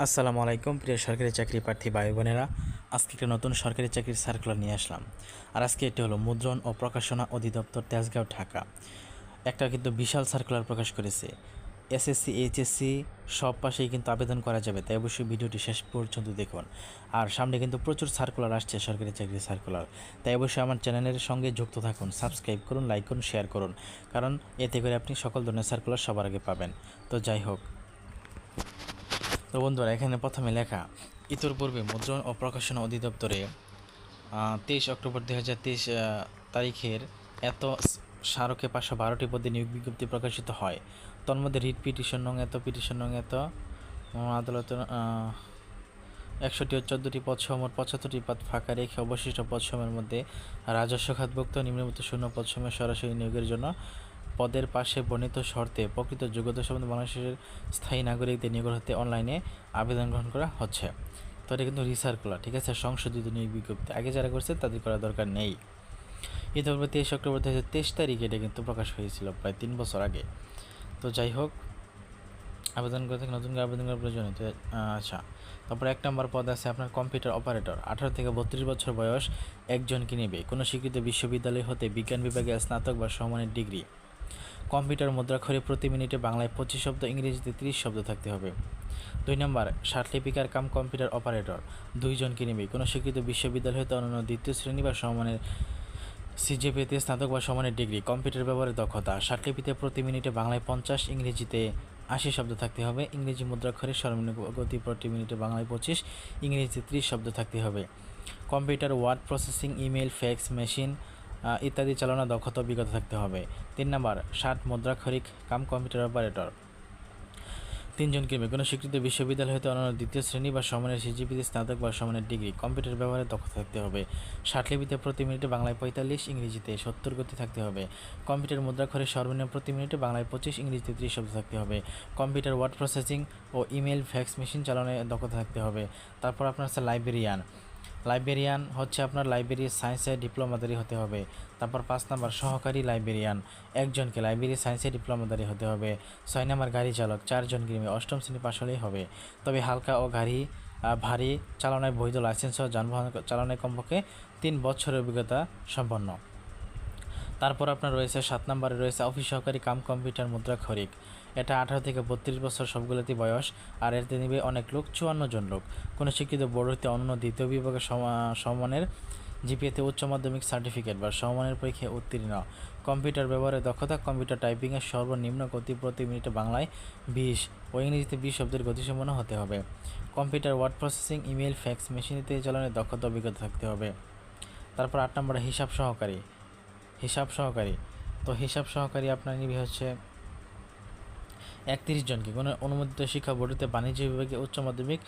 আসসালামু আলাইকুম প্রিয় সরকারি চাকরি প্রার্থী ভাই বোনেরা। আজকে একটা নতুন সরকারি চাকরির সার্কুলার নিয়ে আসলাম। আর আজকে এটি হলো মুদ্রণ ও প্রকাশনা অধিদপ্তর, তেজগাঁও, ঢাকা। একটা কিন্তু বিশাল সার্কুলার প্রকাশ করেছে। এসএসসি, এইচএসসি সব পাশেই কিন্তু আবেদন করা যাবে, তাই অবশ্যই ভিডিওটি শেষ পর্যন্ত দেখুন। আর সামনে কিন্তু প্রচুর সার্কুলার আসছে, সরকারি চাকরির সার্কুলার, তাই অবশ্যই আমার চ্যানেলের সঙ্গে যুক্ত থাকুন, সাবস্ক্রাইব করুন, লাইক করুন, শেয়ার করুন, কারণ এতে করে আপনি সকল ধরনের সার্কুলার সবার আগে পাবেন। তো যাই হোক, তো বন্ধুরা, এখানে প্রথমে লেখা, ইতোপূর্বে মুদ্রণ ও প্রকাশনা অধিদপ্তরে 23 অক্টোবর 2023 তারিখের এত স্মারকে 512টি পদে নিয়োগ বিজ্ঞপ্তি প্রকাশিত হয়। তন্মধ্যে রিট পিটিশন নং এত, পিটিশন নং এত, আদালত 100টি ও 14টি পদসহ মোট 75টি পদ ফাঁকা রেখে অবশিষ্ট পদসমূহের মধ্যে রাজস্ব খাতভুক্ত নিম্নলিখিত শূন্য পদসমূহে সরাসরি নিয়োগের জন্য পদের পাশে বর্ণিত শর্তে প্রকৃত যোগ্যতা সম্বন্ধে বাংলাদেশের স্থায়ী নাগরিকদের নিকট হতে অনলাইনে আবেদন গ্রহণ করা হচ্ছে। তো এটা কিন্তু রিসার্কুলার, ঠিক আছে, সংশোধিত নিয়োগ বিজ্ঞপ্তি। আগে যারা করছে তাদের করার দরকার নেই। ইতিপূর্বে 23 অক্টোবর 2023 তারিখে এটা কিন্তু প্রকাশ হয়েছিল, প্রায় 3 বছর আগে। তো যাই হোক, আবেদন করতে নতুন করে আবেদন করার প্রয়োজন। আচ্ছা, তারপর 1 নম্বর পদ আছে আপনার কম্পিউটার অপারেটর। 18 থেকে 32 বছর বয়স একজনকে নেবে। কোনো স্বীকৃত বিশ্ববিদ্যালয় হতে বিজ্ঞান বিভাগে স্নাতক বা সমমানের ডিগ্রি। কম্পিউটার মুদ্রাক্ষরে প্রতি মিনিটে বাংলায় 25 শব্দ, ইংরেজিতে 30 শব্দ থাকতে হবে। 2 নম্বর সার্টিফিকার কাম কম্পিউটার অপারেটর, 2 জনকে নেবে। কোনো স্বীকৃত বিশ্ববিদ্যালয় হতে অন্যান্য দ্বিতীয় শ্রেণী বা সমমানের সিজিপিএতে স্নাতক বা সমানের ডিগ্রি। কম্পিউটার ব্যবহারের দক্ষতা, সার্টিফিকেটে প্রতি মিনিটে বাংলায় 50, ইংরেজিতে 80 শব্দ থাকতে হবে। ইংরেজি মুদ্রাক্ষরে সর্বনিম্ন গতি প্রতি মিনিটে বাংলায় 25, ইংরেজিতে 30 শব্দ থাকতে হবে। Computer word processing, email, fax machine ইত্যাদি চালানোর দক্ষতা অভিজ্ঞতা থাকতে হবে। 3 নম্বর ষাট মুদ্রাক্ষরিক কাম কম্পিউটার অপারেটর, 3 জনকে নেবে। কোনো স্বীকৃত বিশ্ববিদ্যালয় হতে অন্যান্য দ্বিতীয় শ্রেণী বা সমমানের সিজিপিতে স্নাতক বা সমমানের ডিগ্রি। কম্পিউটার ব্যবহারে দক্ষতা থাকতে হবে। ষাটলিপিতে প্রতি মিনিটে বাংলায় 45, ইংরেজিতে 70 গতি থাকতে হবে। কম্পিউটার মুদ্রাক্ষরে সর্বনিম্ন প্রতি মিনিটে বাংলায় 25, ইংরেজিতে 30 শব্দ থাকতে হবে। কম্পিউটার ওয়ার্ড প্রসেসিং ও ইমেল, ফ্যাক্স মেশিন চালানোর দক্ষতা থাকতে হবে। তারপর আপনার আছে লাইব্রেরিয়ান। লাইব্রেরিয়ান হচ্ছে আপনার লাইব্রেরি সায়েন্সে ডিপ্লোমাদারি হতে হবে। তারপর 5 নম্বর সহকারী লাইব্রেরিয়ান, একজনকে লাইব্রেরি সায়েন্সে ডিপ্লোমাদারি হতে হবে। 6 নম্বর গাড়ি চালক, 4 জনকে নিয়ে 8ম শ্রেণী পাশ হলেই হবে। তবে হালকা ও ভারী চালানোয় বৈধ লাইসেন্স সহ যানবাহন চালানোয় কমপক্ষে 3 বছরের অভিজ্ঞতা সম্পন্ন। তারপর আপনার রয়েছে 7 নম্বরে রয়েছে অফিস সহকারী কাম কম্পিউটার মুদ্রাক্ষরিক। এটা 18 থেকে 32 বছর সবগুলোতেই বয়স। আর এতে নেবে অনেক লোক, 54 জন লোক। কোনো শিক্ষিত বোর্ড হইতে অন্য দ্বিতীয় বিভাগের সমমানের জিপিএতে উচ্চ মাধ্যমিক সার্টিফিকেট বা সমমানের পরীক্ষায় উত্তীর্ণ। কম্পিউটার ব্যবহারের দক্ষতা, কম্পিউটার টাইপিংয়ের সর্বনিম্ন গতি প্রতি মিনিটে বাংলায় 20 ও ইংরেজিতে 20 শব্দের গতিসম্পন্ন হতে হবে। Computer word processing, email, fax machine ইত্যাদি চালানোর দক্ষতা অভিজ্ঞতা থাকতে হবে। তারপর 8 নম্বরে হিসাব সহকারী। তো হিসাব সহকারী আপনার নিবে হচ্ছে 31 জনকে। কোনো অনুমোদিত শিক্ষা বোর্ডে বাণিজ্য বিভাগে উচ্চ মাধ্যমিক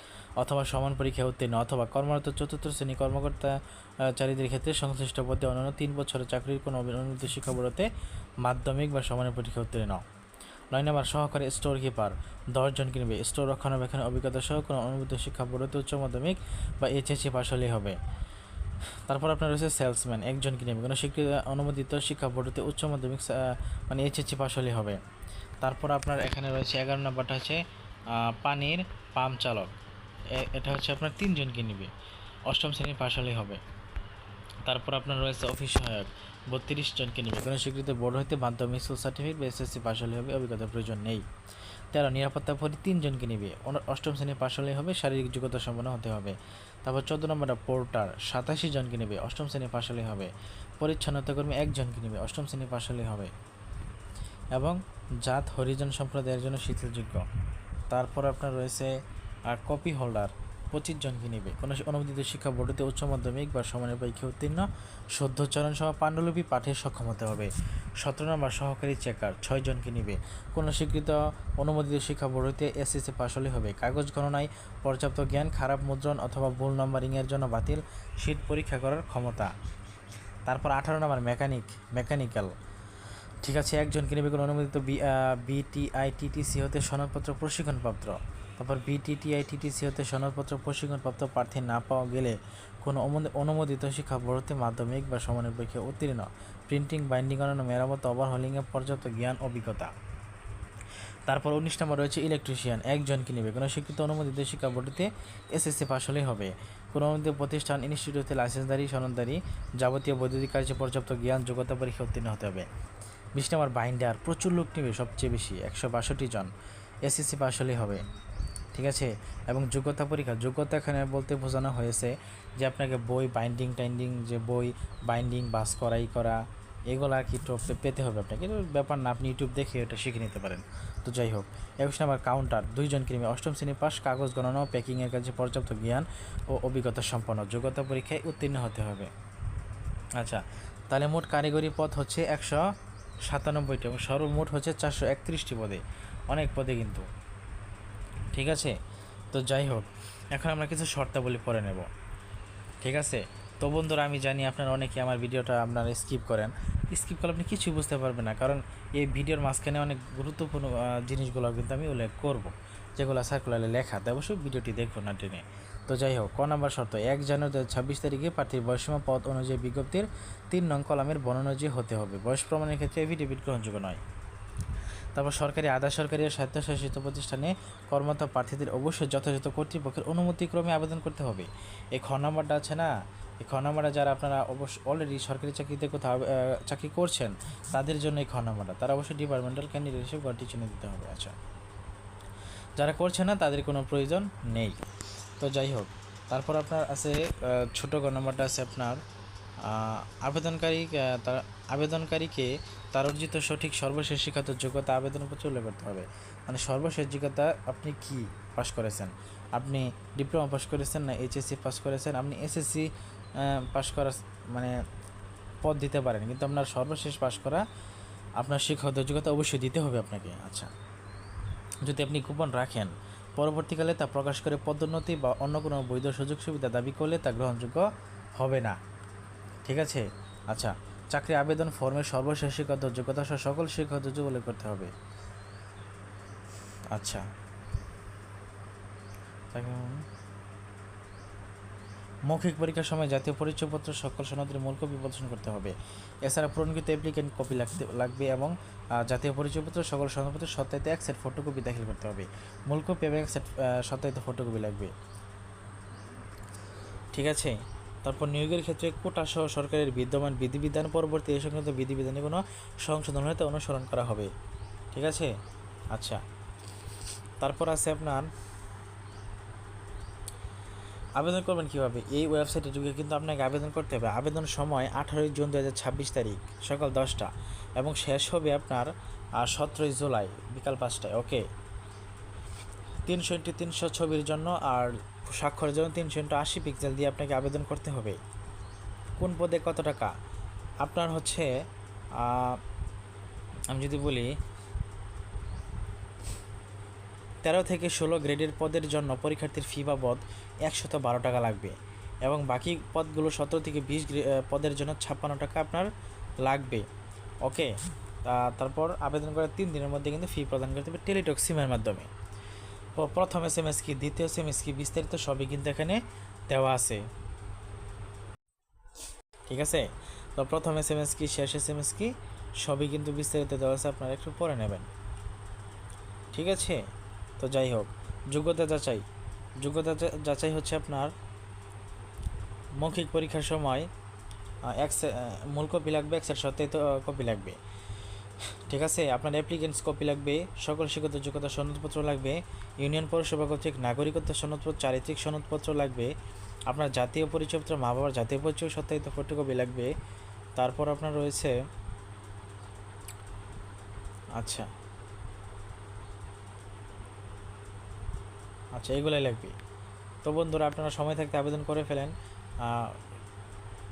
অথবা সমান পরীক্ষায় উত্তীর্ণ অথবা কর্মরত 4র্থ শ্রেণী কর্মকর্তাচারীদের ক্ষেত্রে সংশ্লিষ্ট পদে অন্যান্য 3 বছরের চাকরির কোনো অনুমোদিত শিক্ষা বোর্ডে মাধ্যমিক বা সমানের পরীক্ষা উত্তীর্ণ। 9 নম্বর সহকারী স্টোর কিপার, 10 জনকে নেবে। স্টোর রক্ষণাবেক্ষণের অভিজ্ঞতা সহ কোনো অনুমোদিত শিক্ষা বোর্ডে উচ্চ মাধ্যমিক বা এইচএসসি পাশ হলেই হবে। তারপর আপনার রয়েছে সেলসম্যান, একজনকে নেবে। কোনো স্বীকৃত অনুমোদিত শিক্ষা বোর্ডে উচ্চ মাধ্যমিক মানে এইচএসসি পাশ হলেই হবে। তারপর আপনার এখানে রয়েছে 11 নম্বরটা হচ্ছে পানির পাম্প চালক। এটা হচ্ছে আপনার 3 জনকে নেবে, 8ম শ্রেণী পাশ হলেই হবে। তারপর আপনার রয়েছে অফিস সহায়ক, 32 জনকে নেবে। কোনো স্বীকৃত বোর্ড হইতে মাধ্যমিক স্কুল সার্টিফিকেট বা এসএসসি পাশ হলেই হবে, অভিজ্ঞতার প্রয়োজন নেই। 13 নিরাপত্তা প্রহরী, 3 জনকে নেবে, 8ম শ্রেণী পাশ হলেই হবে, শারীরিক যোগ্যতা সম্পন্ন হতে হবে। তারপর 14 নম্বরটা পোর্টার, 87 জনকে নেবে, 8ম শ্রেণী পাশ হলেই হবে। পরিচ্ছন্নতা কর্মী 1 জনকে নেবে, 8ম শ্রেণী পাশ হলেই হবে এবং জাত হরিজন সম্প্রদায়ের জন্য শিথিলযোগ্য। তারপর আপনার রয়েছে কপি হোল্ডার, 25 জনকে নেবে। কোনো অনুমোদিত শিক্ষা বোর্ডে উচ্চ মাধ্যমিক বা সমানের পরীক্ষা উত্তীর্ণ, শুদ্ধোচ্চারণ সহ পাণ্ডুলিপি পাঠে সক্ষম হতে হবে। 17 নম্বর সহকারী চেকার, 6 জনকে নেবে। কোনো স্বীকৃত অনুমোদিত শিক্ষা বোর্ড হতে এসএসসি পাশ হলে হবে। কাগজ গণনায় পর্যাপ্ত জ্ঞান, খারাপ মুদ্রণ অথবা ভুল নম্বরিংয়ের জন্য বাতিল শীট পরীক্ষা করার ক্ষমতা। তারপর 18 নম্বর মেকানিক্যাল, ঠিক আছে, 1 জনকে নেবে। কোনো অনুমোদিত বিটিআইটিটিসি হতে সনদপত্র প্রশিক্ষণপ্রাপ্ত। তারপর বিটিটিআইটিটিসি হতে সনদপত্র প্রশিক্ষণপ্রাপ্ত প্রার্থী না পাওয়া গেলে কোনো অনুমোদিত শিক্ষা বোর্ড হতে মাধ্যমিক বা সমানের পরীক্ষায় উত্তীর্ণ। প্রিন্টিং, বাইন্ডিং, অন্যান্য মেরামত, ওভারহলিংয়ে পর্যাপ্ত জ্ঞান অভিজ্ঞতা। তারপর 19 নম্বর রয়েছে ইলেকট্রিশিয়ান, একজনকে নেবে। কোনো শিক্ষিত অনুমোদিত শিক্ষা বোর্ডে এসএসসি পাস হলেই হবে। কোনো অনুমোদিত প্রতিষ্ঠান ইনস্টিটিউটে লাইসেন্সধারী সনদধারী যাবতীয় বৈদ্যুতিক কার্যে পর্যাপ্ত জ্ঞান যোগ্যতা পরীক্ষা উত্তীর্ণ হতে হবে। 20 নম্বর বাইন্ডার, প্রচুর লোক নেবে, সবচেয়ে বেশি 162 জন, এসএসসি পাস হলেই হবে। ঠিক আছে, এবং যোগ্যতা পরীক্ষা, যোগ্যতা এখানে বলতে বোঝানো হয়েছে যে আপনাকে বই বাইন্ডিং টাইন্ডিং, যে বই বাইন্ডিং বাস করাই করা এগুলো আর কি পেতে হবে আপনাকে, কিন্তু ব্যাপার না, আপনি ইউটিউব দেখে এটা শিখে নিতে পারেন। তো যাই হোক, 21 নম্বর কাউন্টার, 2 জন কর্মী, 8ম শ্রেণী পাস, কাগজ গণনা ও প্যাকিংয়ের কাজে পর্যাপ্ত জ্ঞান ও অভিজ্ঞতা সম্পন্ন, যোগ্যতা পরীক্ষায় উত্তীর্ণ হতে হবে। আচ্ছা, তাহলে মোট কারিগরি পদ হচ্ছে 197টি এবং সর্বমোট হচ্ছে 431টি পদে, অনেক পদে কিন্তু। ঠিক আছে, তো যাই হোক, এখন আমরা কিছু শর্তাবলী পড়ে নেব। ঠিক আছে, তো বন্ধুরা আমি জানি আপনারা অনেকে আমার ভিডিওটা আপনারা স্কিপ করেন, স্কিপ করলে আপনি কিছুই বুঝতে পারবেন না, কারণ এই ভিডিওর মাঝখানে অনেক গুরুত্বপূর্ণ জিনিসগুলো কিন্তু আমি উল্লেখ করব, যেগুলো সার্কুলারে লেখা, তাই অবশ্যই ভিডিওটি দেখুন না টেনে। তো যাই হোক, ক নম্বর শর্ত, 1 জানুয়ারি 2026 তারিখে প্রার্থীর বয়সীমা পদ অনুযায়ী বিজ্ঞপ্তির 3 নং কলামের বর্ণনা অনুযায়ী হতে হবে। বয়স প্রমাণের ক্ষেত্রে এফিডেভিট গ্রহণযোগ্য নয়। তারপর সরকারি, আধা সরকারি ও স্বায়ত্তশাসিত প্রতিষ্ঠানে কর্মরত প্রার্থীদের অবশ্যই যথাযথ কর্তৃপক্ষের অনুমতিক্রমে আবেদন করতে হবে। এই খ নাম্বারটা আছে না, এই খ নাম্বারটা যারা আপনারা অলরেডি সরকারি চাকরিতে কোথাও চাকরি করছেন তাদের জন্য এই খ নাম্বারটা, তারা অবশ্যই ডিপার্টমেন্টাল ক্যান্ডিডেট হিসেবে ঘরটি চিহ্ন দিতে হবে। আচ্ছা, যারা করছে না তাদের কোনো প্রয়োজন নেই। তো যাই হোক, তারপর আপনার আছে ছোটো গ নাম্বারটা আছে আপনার আবেদনকারীকে তার অর্জিত সঠিক সর্বশেষ শিক্ষাগত যোগ্যতা আবেদনপত্রে উল্লেখ করতে হবে। মানে সর্বশেষ যোগ্যতা আপনি কি পাস করেছেন, আপনি ডিপ্লোমা পাস করেছেন না এইচএসসি পাস করেছেন, আপনি এসএসসি পাস করা মানে পদ দিতে পারেন, কিন্তু আপনার সর্বশেষ পাস করা আপনার শিক্ষাগত যোগ্যতা অবশ্যই দিতে হবে আপনাকে। আচ্ছা, যদি আপনি কুপন রাখেন পরবর্তীকালে তা প্রকাশ করে পদোন্নতি বা অন্য কোনো বৈধ সুযোগ সুবিধা দাবি করলে তা গ্রহণযোগ্য হবে না। ঠিক আছে, আচ্ছা, চাকরি আবেদন ফর্মে সর্বশেষ শিক্ষাগত যোগ্যতা সহ সকল শিক্ষাগত যোগ্যতা উল্লেখ করতে হবে। আচ্ছা, মৌখিক পরীক্ষার সময় জাতীয় পরিচয়পত্র সকল সনদের মূল কপি প্রদর্শন করতে হবে। এছাড়া পূরণকৃত অ্যাপ্লিকেন্ট কপি লাগবে এবং জাতীয় পরিচয়পত্র সকল সনদপত্র সত্যায়িত এক সেট ফটোকপি দাখিল করতে হবে। মূল কপি এবং এক সেট সত্যায়িত ফটোকপি লাগবে। ঠিক আছে, তারপর নিয়োগের ক্ষেত্রে কোটা সহ সরকারের বিদ্যমান বিধিবিধান পরবর্তী এই সংক্রান্ত বিধিবিধানে কোনো সংশোধন হলে তা অনুসরণ করা হবে। ঠিক আছে, আচ্ছা, তারপর আছে আপনার আবেদন করবেন কীভাবে, এই ওয়েবসাইটে ঢুকে কিন্তু আপনাকে আবেদন করতে হবে। আবেদন সময় 18 জুন 2026 তারিখ সকাল 10টা এবং শেষ হবে আপনার 17 জুলাই বিকাল 5টায়। ওকে, 300x300 ছবির জন্য আর স্বাক্ষরের জন্য 380 পিক্সেল দিয়ে আপনাকে আবেদন করতে হবে। কোন পদে কত টাকা, আপনার হচ্ছে আমি যদি বলি 13 থেকে 16 গ্রেডের পদের জন্য পরীক্ষার্থীর ফি বাবদ 112 টাকা লাগবে এবং বাকি পদগুলো 17 থেকে 20 পদের জন্য 56 টাকা আপনার লাগবে। ওকে, তারপর আবেদন করার 3 দিনের মধ্যে কিন্তু ফি প্রদান করতে হবে টেলিটক সিমের মাধ্যমে। প্রথম SMS কি, দ্বিতীয় SMS কি, বিস্তারিত সবই কিন্তু এখানে দেওয়া আছে। ঠিক আছে, তো প্রথম SMS কি, শেষ SMS কি, সবই কিন্তু বিস্তারিত দেওয়া আছে, আপনারা একটু পড়ে নেবেন। ঠিক আছে, তো যাই হোক, যোগ্যতা যাচাই হচ্ছে আপনার মৌখিক পরীক্ষার সময় মূল কপি লাগবে, এক সেট সত্যায়িত কপি লাগবে। ঠিক আছে, আপনার অ্যাপ্লিকেন্টস কপি লাগবে, সকল শিক্ষাগত যোগ্যতা সনদপত্র লাগবে, ইউনিয়ন পৌরসভা কর্তৃক নাগরিকত্ব সনদপত্র, চারিত্রিক সনদপত্র লাগবে, আপনার জাতীয় পরিচয়পত্র, মা বাবার জাতীয় পরিচয় সত্যায়িত ফটোকপি লাগবে। তারপর আপনার রয়েছে আচ্ছা এগুলাই লাগবে। তো বন্ধুরা, আপনারা সময় থাকতে আবেদন করে ফেলেন,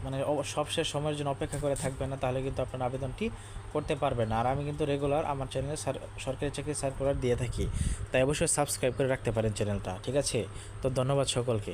মানে সবশেষ সময়ের জন্য অপেক্ষা করে থাকবেন না, তাহলে কিন্তু আপনার আবেদনটি করতে পারবেন না। আর আমি কিন্তু রেগুলার আমার চ্যানেলে সরকারি চাকরি সার্কুলার দিয়ে থাকি, তাই অবশ্যই সাবস্ক্রাইব করে রাখতে পারেন চ্যানেলটা। ঠিক আছে, তো ধন্যবাদ সকলকে।